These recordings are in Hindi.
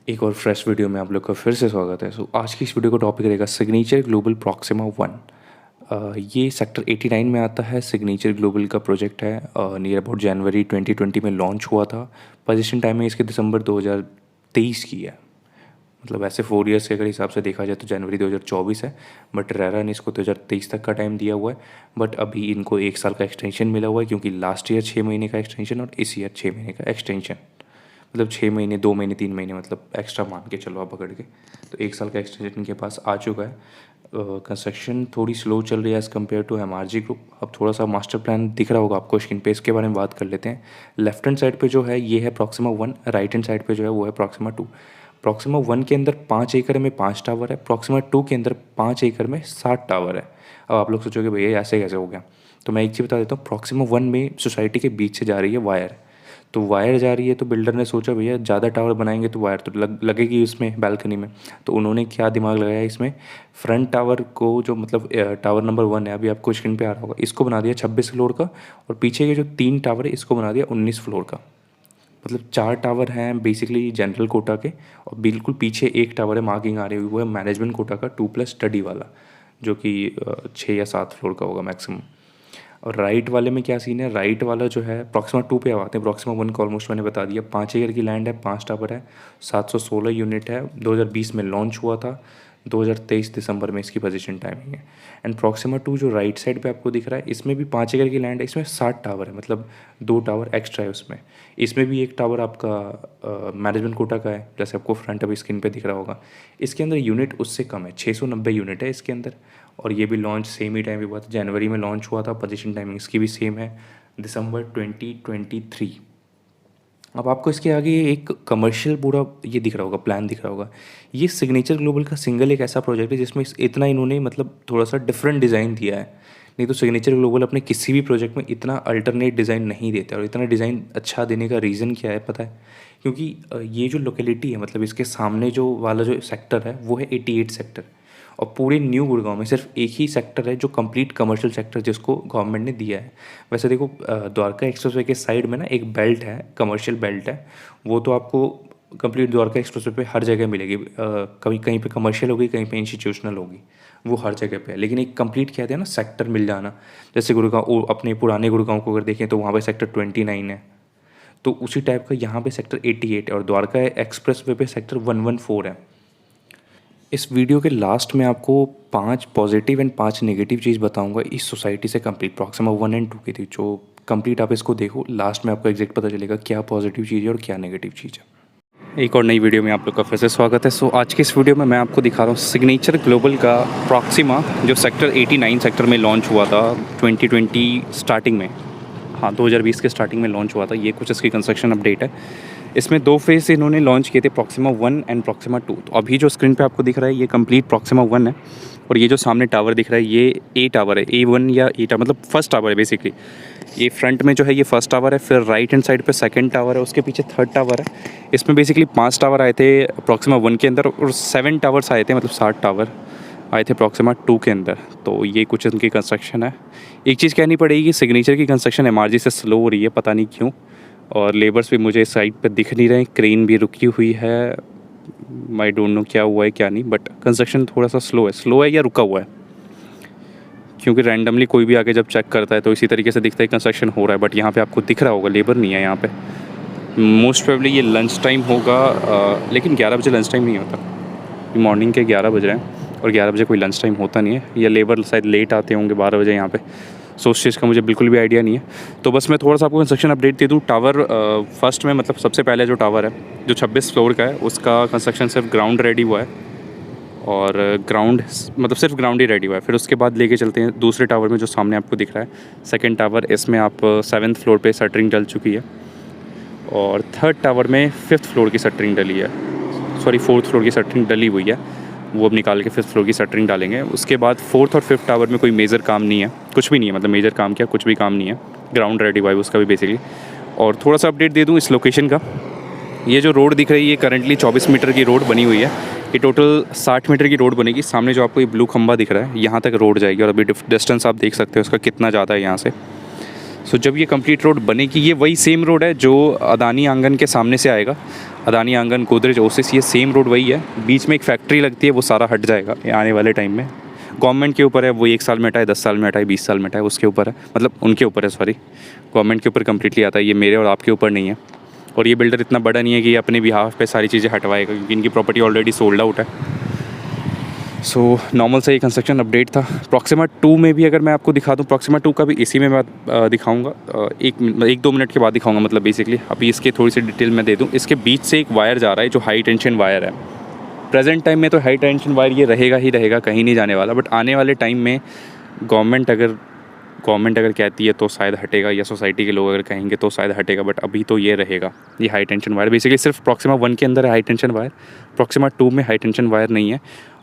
एक और फ्रेश वीडियो में आप लोग का फिर से स्वागत है। आज की इस वीडियो का टॉपिक रहेगा सिग्नेचर ग्लोबल प्रॉक्सिमा 1। ये सेक्टर 89 में आता है। सिग्नेचर ग्लोबल का प्रोजेक्ट है। नियर अबाउट जनवरी 2020 में लॉन्च हुआ था। पोजीशन टाइमिंग इसके दिसंबर 2023 की है। मतलब ऐसे 4 ईयर्स के अगर हिसाब से देखा जाए तो जनवरी 2024 है, बट रेरा ने इसको 2023 तक का टाइम दिया हुआ है। बट अभी इनको 1 साल का एक्सटेंशन मिला हुआ है, क्योंकि लास्ट ईयर 6 महीने का एक्सटेंशन और इस ईयर 6 महीने का एक्सटेंशन। मतलब 6 महीने, 2 महीने, 3 महीने, मतलब एक्स्ट्रा मान के चलो आप पकड़ के, तो 1 साल का एक्सटेंशन इनके पास आ चुका है। कंस्ट्रक्शन थोड़ी स्लो चल रही है as compare to MRG group. अब थोड़ा सा मास्टर प्लान दिख रहा होगा आपको स्क्रीन पे, इसके बारे में बात कर लेते हैं। लेफ्ट हैंड साइड पे जो है ये है प्रॉक्सिमा 1, राइट हैंड साइड पे जो है वो है प्रॉक्सिमा 2। प्रॉक्सिमा 1 के अंदर 5 एकड़ में 5 टावर है, प्रॉक्सिमा 2 के अंदर 5 एकड़ में 7 टावर है। अब आप लोग सोचोगे भैया ऐसे कैसे हो गया, तो मैं एक चीज़ बता देता हूँ। प्रॉक्सिमा 1 में सोसाइटी के बीच से जा रही है वायर, तो वायर जा रही है तो बिल्डर ने सोचा भैया ज़्यादा टावर बनाएंगे तो वायर तो लगेगी उसमें बैल्कनी में। तो उन्होंने क्या दिमाग लगाया इसमें, फ्रंट टावर को जो मतलब टावर नंबर 1 है, अभी आपको स्क्रीन पे आ रहा होगा, इसको बना दिया 26 फ्लोर का, और पीछे के जो 3 टावर है इसको बना दिया 19 फ्लोर का। मतलब 4 टावर हैं बेसिकली जनरल कोटा के, और बिल्कुल पीछे एक टावर है, मार्किंग आ रही हुई, वो है मैनेजमेंट कोटा का 2+ स्टडी वाला, जो कि 6 या 7 फ्लोर का होगा मैक्सिमम। और राइट वाले में क्या सीन है, राइट वाला जो है प्रॉक्सिमा 2 पे आते हैं। प्रॉक्सिमा 1 को ऑलमोस्ट मैंने बता दिया। 5 एकड़ की लैंड है, 5 टावर है, 716 यूनिट है, 2020 में लॉन्च हुआ था, 2023 दिसंबर में इसकी पोजीशन टाइमिंग है। एंड प्रॉक्सिमा 2 जो राइट साइड पे आपको दिख रहा है, इसमें भी 5 एकड़ की लैंड है, इसमें 60 टावर है, मतलब 2 टावर एक्स्ट्रा है उसमें। इसमें भी एक टावर आपका मैनेजमेंट कोटा का है, जैसे आपको फ्रंट अभी स्क्रीन पे दिख रहा होगा। इसके अंदर यूनिट उससे कम है, 690 यूनिट है इसके अंदर। और ये भी लॉन्च सेम ही टाइम पे हुआ था, जनवरी में लॉन्च हुआ था। पोजीशन टाइमिंग इसकी भी सेम है, दिसंबर 2023। अब आपको इसके आगे एक कमर्शियल पूरा ये दिख रहा होगा, प्लान दिख रहा होगा। ये सिग्नेचर ग्लोबल का सिंगल एक ऐसा प्रोजेक्ट है जिसमें इतना इन्होंने मतलब थोड़ा सा डिफरेंट डिज़ाइन दिया है। नहीं तो सिग्नेचर ग्लोबल अपने किसी भी प्रोजेक्ट में इतना अल्टरनेट डिज़ाइन नहीं देता। और इतना डिज़ाइन अच्छा देने का रीज़न क्या है पता है, क्योंकि ये जो लोकेलिटी है, मतलब इसके सामने जो वाला जो सेक्टर है वो है 88 सेक्टर। और पूरे न्यू गुड़गांव में सिर्फ एक ही सेक्टर है जो कंप्लीट कमर्शियल सेक्टर जिसको गवर्नमेंट ने दिया है। वैसे देखो द्वारका एक्सप्रेसवे के साइड में ना एक बेल्ट है, कमर्शियल बेल्ट है, वो तो आपको कंप्लीट द्वारका एक्सप्रेसवे पे हर जगह मिलेगी। कहीं कहीं पे कमर्शियल होगी, कहीं पे इंस्टीट्यूशनल होगी, वो हर जगह पे है। लेकिन एक कंप्लीट कहते हैं ना सेक्टर मिल जाना, जैसे गुड़गांव, अपने पुराने गुड़गांव को अगर देखें तो वहाँ पे सेक्टर 29 है, तो उसी टाइप का यहाँ पे सेक्टर 88 है, और द्वारका एक्सप्रेसवे पे सेक्टर 114 है। इस वीडियो के लास्ट में आपको 5 पॉजिटिव एंड 5 नेगेटिव चीज़ बताऊंगा इस सोसाइटी से कंप्लीट प्रॉक्सिमा 1 एंड 2 की थी, जो कंप्लीट आप इसको देखो, लास्ट में आपको एग्जैक्ट पता चलेगा क्या पॉजिटिव चीज़ है और क्या नेगेटिव चीज़ है। एक और नई वीडियो में आप लोग का फिर से स्वागत है। आज की इस वीडियो में मैं आपको दिखा रहा हूँ सिग्नेचर ग्लोबल का प्रॉक्सिमा, जो सेक्टर 89 सेक्टर में लॉन्च हुआ था 2020 स्टार्टिंग में। हाँ, 2020 के स्टार्टिंग में लॉन्च हुआ था। ये कुछ इसकी कंस्ट्रक्शन अपडेट है। इसमें 2 फेज़ इन्होंने लॉन्च किए थे, प्रॉक्सिमा 1 एंड प्रॉक्सिमा 2। तो अभी जो स्क्रीन पे आपको दिख रहा है ये कंप्लीट प्रॉक्सिमा 1 है, और ये जो सामने टावर दिख रहा है ये ए टावर है, A1 या ए टावर, मतलब फर्स्ट टावर है बेसिकली। ये फ्रंट में जो है ये फर्स्ट टावर है, फिर राइट हैंड साइड पे सेकंड टावर है, उसके पीछे थर्ड टावर है। इसमें बेसिकली 5 टावर आए थे प्रॉक्सिमा 1 के अंदर, और 7 टावर्स आए थे, मतलब 7 टावर आए थे प्रॉक्सिमा 2 के अंदर। तो ये कुछ इनकी कंस्ट्रक्शन है। एक चीज़ कहनी पड़ेगी, सिग्नेचर की कंस्ट्रक्शन एमआरजी से स्लो हो रही है, पता नहीं क्यों। और लेबर्स भी मुझे इस साइड पे दिख नहीं रहे, क्रेन भी रुकी हुई है। आई डोंट नो क्या हुआ है क्या नहीं, बट कंस्ट्रक्शन थोड़ा सा स्लो है या रुका हुआ है, क्योंकि रैंडमली कोई भी आके जब चेक करता है तो इसी तरीके से दिखता है कंस्ट्रक्शन हो रहा है। बट यहाँ पे आपको दिख रहा होगा लेबर नहीं है यहाँ पे। मोस्ट प्रोबेबली ये लंच टाइम होगा, लेकिन 11 बजे लंच टाइम नहीं होता। मॉर्निंग के 11 बज रहे हैं, और 11 बजे कोई लंच टाइम होता नहीं है। या लेबर शायद लेट आते होंगे 12 बजे यहाँ पे, सो उस चीज़ का मुझे बिल्कुल भी आइडिया नहीं है। तो बस मैं थोड़ा सा आपको कंस्ट्रक्शन अपडेट दे दूँ। टावर फर्स्ट में, मतलब सबसे पहले जो टावर है जो 26 फ्लोर का है, उसका कंस्ट्रक्शन सिर्फ ग्राउंड रेडी हुआ है, और ग्राउंड मतलब सिर्फ ग्राउंड ही रेडी हुआ है। फिर उसके बाद लेके चलते हैं दूसरे टावर में जो सामने आपको दिख रहा है, सेकेंड टावर। इसमें आप 7th फ्लोर पर शटरिंग डल चुकी है, और थर्ड टावर में 5th फ्लोर की शटरिंग डली है, सॉरी 4th फ्लोर की शटरिंग डली हुई है, वो अब निकाल के 5th फ्लोर की शटरिंग डालेंगे। उसके बाद 4th और 5th टावर में कोई मेजर काम नहीं है, कुछ भी नहीं है, मतलब मेजर काम क्या, कुछ भी काम नहीं है, ग्राउंड रेडी हुआ है उसका भी बेसिकली। और थोड़ा सा अपडेट दे दूँ इस लोकेशन का। ये जो रोड दिख रही है ये करंटली 24 मीटर की रोड बनी हुई है। ये टोटल 60 मीटर की रोड बनेगी। सामने जो आपको ये ब्लू खंबा दिख रहा है, यहाँ तक रोड जाएगी, और अभी डिस्टेंस आप देख सकते हो उसका कितना ज़्यादा है यहाँ से। सो जब ये कंप्लीट रोड बनेगी, ये वही सेम रोड है जो अदानी आंगन के सामने से आएगा। अदानी आंगन, गोदरेज, ओसिस, ये सेम रोड वही है। बीच में एक फैक्ट्री लगती है, वो सारा हट जाएगा ये आने वाले टाइम में। गवर्नमेंट के ऊपर है, वो 1 साल में हटाए, 10 साल में हटाए, 20 साल में हटाए, उसके ऊपर है, मतलब उनके ऊपर है, सॉरी। गवर्नमेंट के ऊपर कम्प्लीटली आता है, ये मेरे और आपके ऊपर नहीं है। और ये बिल्डर इतना बड़ा नहीं है कि ये अपने बिहाफ पे सारी चीज़ें हटवाएगा, क्योंकि इनकी प्रॉपर्टी ऑलरेडी सोल्ड आउट है। सो नॉर्मल सा ये कंस्ट्रक्शन अपडेट था। प्रॉक्सिमा 2 में भी अगर मैं आपको दिखा दूँ, प्रॉक्सिमा 2 का भी इसी में मैं दिखाऊंगा, 1-2 मिनट के बाद दिखाऊंगा, मतलब बेसिकली अभी इसके थोड़ी सी डिटेल मैं दे दूँ। इसके बीच से एक वायर जा रहा है जो हाई टेंशन वायर है। प्रेजेंट टाइम में तो हाई टेंशन वायर ये रहेगा ही रहेगा, कहीं नहीं जाने वाला, बट आने वाले टाइम में गवर्नमेंट अगर कहती है तो शायद हटेगा, या सोसाइटी के लोग अगर कहेंगे तो शायद हटेगा, बट अभी तो ये रहेगा। ये हाई टेंशन वायर बेसिकली सिर्फ प्रॉक्सिमा 1 के अंदर है हाई टेंशन वायर, प्रॉक्सिमा 2 में हाई टेंशन वायर नहीं है।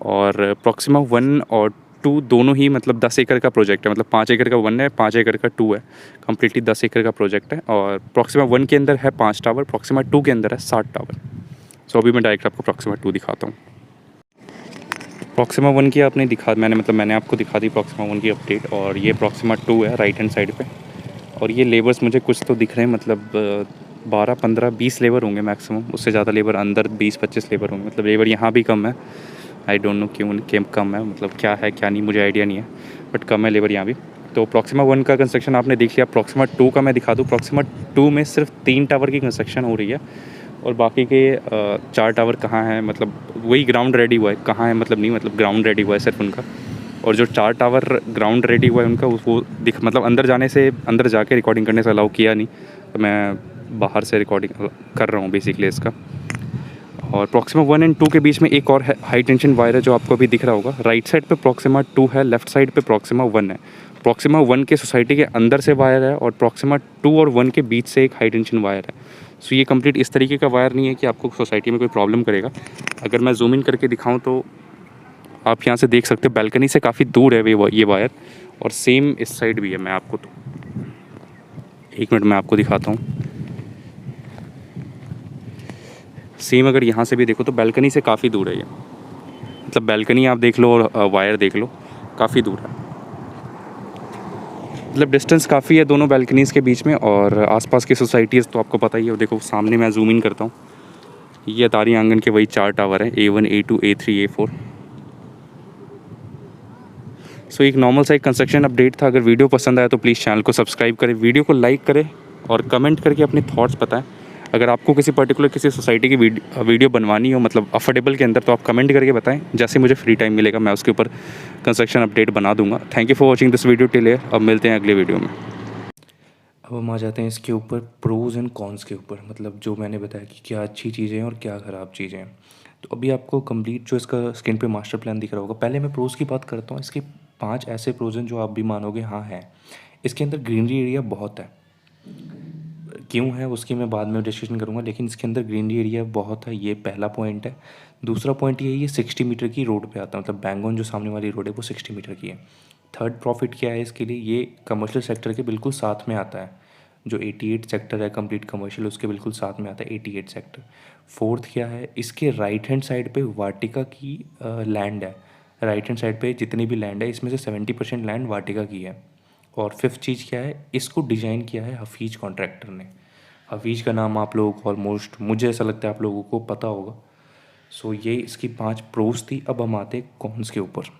और प्रॉक्सिमा 1 और 2 दोनों ही मतलब 10 एकड़ का प्रोजेक्ट है, मतलब 5 एकड़ का 1 है, 5 एकड़ का 2 है, कम्प्लीटली 10 एकड़ का प्रोजेक्ट है। और प्रॉक्सिमा 1 के अंदर है 5 टावर, प्रॉक्सिमा 2 के अंदर है 60 टावर। सो अभी मैं डायरेक्ट आपको प्रॉक्सिमा 2 दिखाता हूँ। प्रॉक्सिमा 1 की आपने मैंने आपको दिखा दी प्रॉक्सिमा 1 की अपडेट। और ये प्रॉक्सिमा 2 है राइट हैंड साइड पे। और ये लेबर्स मुझे कुछ तो दिख रहे हैं, मतलब 12, 15, 20 लेबर होंगे मैक्सिमम, उससे ज़्यादा लेबर अंदर 20-25 लेबर होंगे, मतलब लेबर यहाँ भी कम है। आई डोंट नो क्यों कम है, मतलब क्या है क्या नहीं मुझे आइडिया नहीं है, बट कम है लेबर यहाँ भी। तो प्रॉक्सिमा 1 का कंस्ट्रक्शन आपने देख लिया। प्रॉक्सिमा 2 का मैं दिखा दूँ। प्रॉक्सिमा 2 में सिर्फ 3 टावर की कंस्ट्रक्शन हो रही है, और बाकी के 4 टावर कहाँ हैं, मतलब वही ग्राउंड रेडी हुआ है, कहाँ है मतलब नहीं, मतलब ग्राउंड रेडी हुआ है सिर्फ उनका। और जो 4 टावर ग्राउंड रेडी हुआ है उनका, वो मतलब अंदर जाके रिकॉर्डिंग करने से अलाउ किया नहीं, तो मैं बाहर से रिकॉर्डिंग कर रहा हूँ बेसिकली इसका। और प्रॉक्सिमा 1 एंड 2 के बीच में एक और हाई टेंशन वायर है जो आपको अभी दिख रहा होगा। राइट साइड पे प्रॉक्सिमा 2 है, लेफ्ट साइड पे प्रॉक्सिमा 1 है। प्रॉक्सिमा 1 के सोसाइटी के अंदर से वायर है, और प्रॉक्सिमा 2 और 1 के बीच से एक हाई टेंशन वायर है। सो ये कंप्लीट इस तरीके का वायर नहीं है कि आपको सोसाइटी में कोई प्रॉब्लम करेगा। अगर मैं जूम इन करके दिखाऊँ तो आप यहाँ से देख सकते हो, बैल्कनी से काफ़ी दूर है ये वायर, और सेम इस साइड भी है। मैं आपको तो 1 मिनट में आपको दिखाता हूँ। सेम अगर यहाँ से भी देखो तो बैल्कनी से काफ़ी दूर है ये, मतलब बैल्कनी आप देख लो और वायर देख लो, काफ़ी दूर है, मतलब डिस्टेंस काफ़ी है दोनों बैल्कनीज़ के बीच में। और आसपास की सोसाइटीज़ तो आपको पता ही है। देखो सामने मैं जूम इन करता हूँ, ये अदानी आंगन के वही 4 टावर हैं, A1, A2, A3, A4। सो एक नॉर्मल सा एक कंस्ट्रक्शन अपडेट था। अगर वीडियो पसंद आया तो प्लीज़ चैनल को सब्सक्राइब करें, वीडियो को लाइक करें, और कमेंट करके अपने थॉट्स बताएं। अगर आपको किसी सोसाइटी की वीडियो बनवानी हो, मतलब अफोर्डेबल के अंदर, तो आप कमेंट करके बताएं। जैसे मुझे फ्री टाइम मिलेगा मैं उसके ऊपर कंस्ट्रक्शन अपडेट बना दूंगा। Thank you for watching this video till here. अब मिलते हैं अगले वीडियो में। अब हम आ जाते हैं इसके ऊपर प्रोज़ एंड कॉन्स के ऊपर, मतलब जो मैंने बताया कि क्या अच्छी चीज़ें हैं और क्या ख़राब चीज़ें हैं। तो अभी आपको कंप्लीट जो इसका स्क्रीन पे मास्टर प्लान दिख रहा होगा। पहले मैं प्रोज़ की बात करता हूँ। इसके 5 ऐसे प्रोज़ हैं जो आप भी मानोगे हाँ हैं। इसके अंदर ग्रीनरी एरिया बहुत है। क्यों है उसकी मैं बाद में डिस्कशन करूँगा, लेकिन इसके अंदर ग्रीनरी एरिया बहुत है, ये पहला पॉइंट है। दूसरा पॉइंट ये 60 मीटर की रोड पे आता है, मतलब बैंगन जो सामने वाली रोड है वो 60 मीटर की है। थर्ड प्रॉफिट क्या है इसके लिए, ये कमर्शियल सेक्टर के बिल्कुल साथ में आता है। जो 88 सेक्टर है कंप्लीट कमर्शियल, उसके बिल्कुल साथ में आता है 88 सेक्टर। फोर्थ क्या है, इसके राइट हैंड साइड पे वाटिका की लैंड है। राइट हैंड साइड पे जितनी भी लैंड है इसमें से 70% लैंड वाटिका की है। और फिफ्थ चीज़ क्या है, इसको डिज़ाइन किया है हफीज कॉन्ट्रैक्टर ने। हफीज का नाम आप लोगों को ऑलमोस्ट, मुझे ऐसा लगता है आप लोगों को पता होगा। सो ये इसकी 5 प्रोज थी। अब हम आते हैं कॉन्स के ऊपर।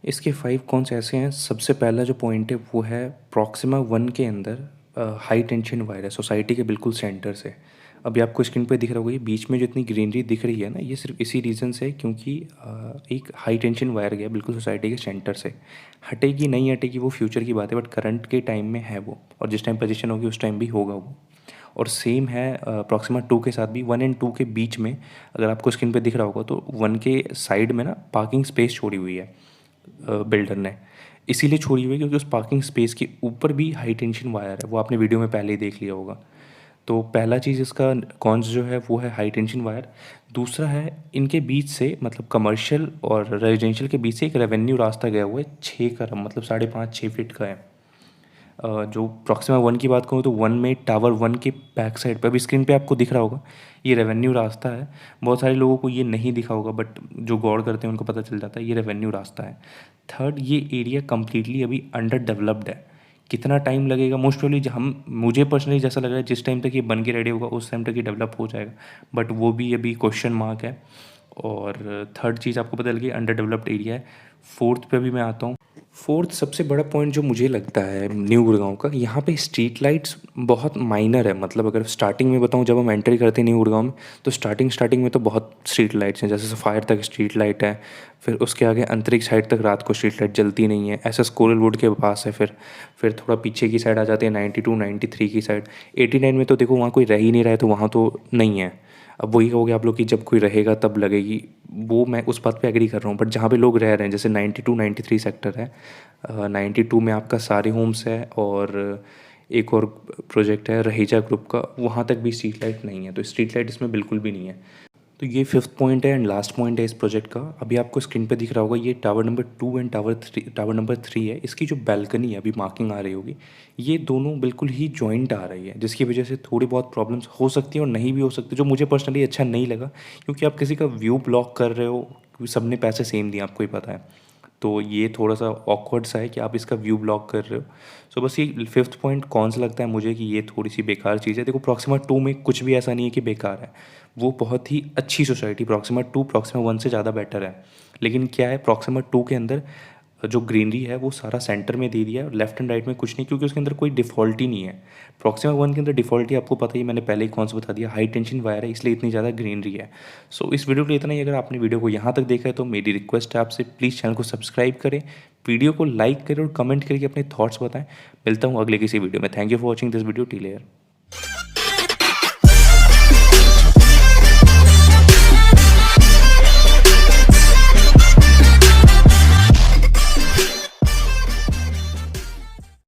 इसके 5 कॉन्स ऐसे हैं। सबसे पहला जो पॉइंट है वो है प्रॉक्सिमा 1 के अंदर हाई टेंशन वायर है सोसाइटी के बिल्कुल सेंटर से। अभी आपको स्क्रीन पे दिख रहा होगा, ये बीच में जितनी ग्रीनरी दिख रही है ना, ये सिर्फ इसी रीज़न से है क्योंकि एक हाई टेंशन वायर गया बिल्कुल सोसाइटी के सेंटर से। हटेगी नहीं हटेगी वो फ्यूचर की बात है, बट करंट के टाइम में है वो, और जिस टाइम पोजीशन होगी उस टाइम भी होगा वो। और सेम है प्रॉक्सिमा 2 के साथ भी। 1 एंड 2 के बीच में अगर आपको स्क्रीन पे दिख रहा होगा तो 1 के साइड में ना पार्किंग स्पेस छोड़ी हुई है बिल्डर ने। इसीलिए छोड़ी हुई है क्योंकि उस पार्किंग स्पेस के ऊपर भी हाई टेंशन वायर है, वो आपने वीडियो में पहले ही देख लिया होगा। तो पहला चीज़ इसका कॉन्स जो है वो है हाई टेंशन वायर। दूसरा है इनके बीच से, मतलब कमर्शियल और रेजिडेंशियल के बीच से एक रेवेन्यू रास्ता गया हुआ है 6 का, मतलब 5.5-6 फीट का है। जो प्रॉक्सिमा 1 की बात करूँ तो 1 में टावर 1 के बैक साइड पे, अभी स्क्रीन पे आपको दिख रहा होगा, ये रेवेन्यू रास्ता है। बहुत सारे लोगों को ये नहीं दिखा होगा, बट जो गौर करते हैं उनको पता चल जाता है ये रेवेन्यू रास्ता है। थर्ड, ये एरिया कम्प्लीटली अभी अंडर डेवलप्ड है। कितना टाइम लगेगा, मोस्ट प्रोबेबली हम मुझे पर्सनली जैसा लग रहा है जिस टाइम तक ये बन के रेडी होगा उस टाइम तक ये डेवलप हो जाएगा, बट वो भी अभी क्वेश्चन मार्क है। और थर्ड चीज़ आपको पता लगी अंडर डेवलप्ड एरिया है। फोर्थ पे भी मैं आता हूँ। फोर्थ सबसे बड़ा पॉइंट जो मुझे लगता है न्यू गुड़गांव का, यहाँ पे स्ट्रीट लाइट्स बहुत माइनर है। मतलब अगर स्टार्टिंग में बताऊँ, जब हम एंट्री करते हैं न्यू गुड़गांव में, तो स्टार्टिंग में तो बहुत स्ट्रीट लाइट्स हैं, जैसे सफ़ायर तक स्ट्रीट लाइट है, फिर उसके आगे अंतरिक्ष साइड तक रात को स्ट्रीट लाइट जलती नहीं है, ऐसा स्कोरल वुड के पास है। फिर थोड़ा पीछे की साइड आ जाते हैं 92 93 की साइड। 89 में तो देखो वहाँ कोई रह ही नहीं रहा है, तो वहाँ तो नहीं है। अब वही कहोगे आप लोग कि जब कोई रहेगा तब लगेगी, वो मैं उस बात पे एग्री कर रहा हूँ। बट जहाँ पे लोग रह रहे हैं, जैसे 92 93 सेक्टर है, 92 में आपका सारे होम्स है, और एक और प्रोजेक्ट है रहेजा ग्रुप का, वहाँ तक भी स्ट्रीट लाइट नहीं है। तो स्ट्रीट लाइट इसमें बिल्कुल भी नहीं है। तो ये फिफ्थ पॉइंट है एंड लास्ट पॉइंट है इस प्रोजेक्ट का। अभी आपको स्क्रीन पे दिख रहा होगा, ये tower number 2 and tower number 3 है। इसकी जो बैल्कनी है अभी मार्किंग आ रही होगी, ये दोनों बिल्कुल ही जॉइंट आ रही है, जिसकी वजह से थोड़ी बहुत प्रॉब्लम्स हो सकती हैं और नहीं भी हो सकती, जो मुझे पर्सनली अच्छा नहीं लगा, क्योंकि आप किसी का व्यू ब्लॉक कर रहे हो। सबने पैसे सेम दिए, आपको ही पता है, तो ये थोड़ा सा ऑकवर्ड सा है कि आप इसका व्यू ब्लॉक कर रहे हो। सो बस ये फिफ्थ पॉइंट कौन सा लगता है मुझे कि ये थोड़ी सी बेकार चीज़ है। देखो प्रॉक्सिमा 2 में कुछ भी ऐसा नहीं है कि बेकार है, वो बहुत ही अच्छी सोसाइटी प्रॉक्सिमा 2 प्रॉक्सिमा 1 से ज़्यादा बेटर है। लेकिन क्या है, प्रॉक्सिमा 2 के अंदर जो ग्रीनरी है वो सारा सेंटर में दे दिया है, लेफ्ट एंड राइट में कुछ नहीं, क्योंकि उसके अंदर कोई डिफ़ॉल्ट ही नहीं है। प्रॉक्सिमा 1 के अंदर डिफ़ॉल्ट ही आपको पता ही, मैंने पहले ही कौन सा बता दिया, हाई टेंशन वायर है, इसलिए इतनी ज़्यादा ग्रीनरी है। सो इस वीडियो के लिए इतना ही। अगर आपने वीडियो को यहाँ तक देखा है तो मेरी रिक्वेस्ट है आपसे, प्लीज़ चैनल को सब्सक्राइब करें, वीडियो को लाइक करें और कमेंट करके अपने थॉट्स बताएं। मिलता हूँ अगले किसी वीडियो में। Thank you for watching this video till here.